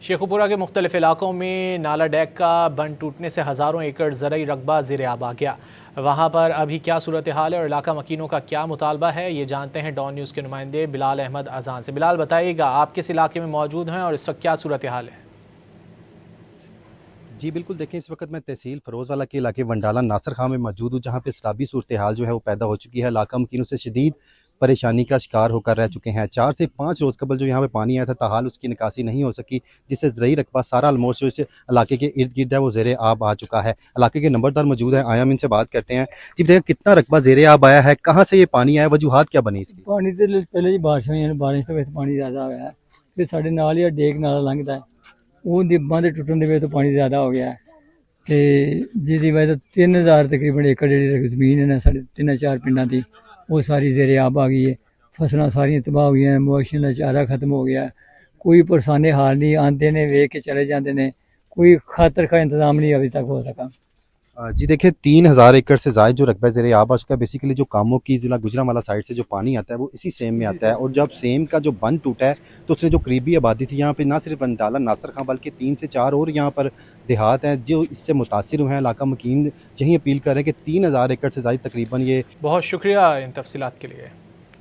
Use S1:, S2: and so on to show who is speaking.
S1: शेखुपुरा के मुख्तलिफ इलाकों में नाला डैक का बंद टूटने से हज़ारों एकड़ ज़रई रकबा ज़ेर आब आ गया। वहाँ पर अभी क्या सूरत हाल है और इलाका मकीनों का क्या मुतालबा है, ये जानते हैं डॉन न्यूज़ के नुमाइंदे बिलाल अहमद अजान से। बिलाल, बताइएगा आप किस इलाके में मौजूद हैं और इस वक्त क्या सूरत हाल है?
S2: जी बिल्कुल, देखें इस वक्त मैं तहसील फ़रोज़वाला के इलाके वंडाला नासिर खां में मौजूद हूँ, जहाँ पे सैलाबी सूरत हाल जो है वो पैदा हो चुकी है। इलाका मकीनों से शदीद परेशानी का शिकार होकर रह चुके हैं। 4 से 5 रोज़ कबल जो यहाँ पे पानी आया था, ताहाल उसकी निकासी नहीं हो सकी, जिससे ज़रई रकबा सारा ऑलमोस्ट जो इस इलाके के इर्द गिर्द है वो ज़ेर आब आ चुका है। इलाके के नंबरदार मौजूद है, आया हम इनसे बात करते हैं। जी बताइए, कितना रकबा ज़ेर आब आया है, कहाँ से ये पानी आया, वजूहात क्या बनी इसकी?
S3: पानी तो पहले जी बारिश हुई है, बारिश तो पानी ज़्यादा होया है। फिर साढ़े नाल ही डेक नाला लंघदा है, वो बंद टुटन की वजह तो पानी ज़्यादा हो गया है। तो जिसकी वजह तो 3000 तकरीबन एकड़ जी जमीन है ना साढ़े 3-4 पिंडा की, वो सारी ज़ेर आब आ गई है। फसलां सारियां तबाह हो गई हैं, मवेशियों का चारा खत्म हो गया है। कोई परेशानी हाल नहीं, आते ने वेख के चले जाते हैं, कोई खातर का इंतजाम नहीं अभी तक हो सका।
S2: जी देखिए, 3000 एकड़ से ज़ायद जो रकबा ज़ेर आब आ चुका है। बेसिकली जो कामों की ज़िला गुजरांवाला साइड से जो पानी आता है वो इसी सेम में आता है, और जब सेम का जो बंद टूटा है तो उसने जो करीबी आबादी थी यहाँ पे, ना सिर्फ वंडाला नासिर खां बल्कि 3 से 4 और यहाँ पर देहात हैं जो इससे मुतासिर हुए हैं। इलाका मकीन यही अपील कर रहे हैं कि 3000 एकड़ से ज़ायद तकरीबन ये
S1: बहुत शुक्रिया इन तफसीलात के लिए।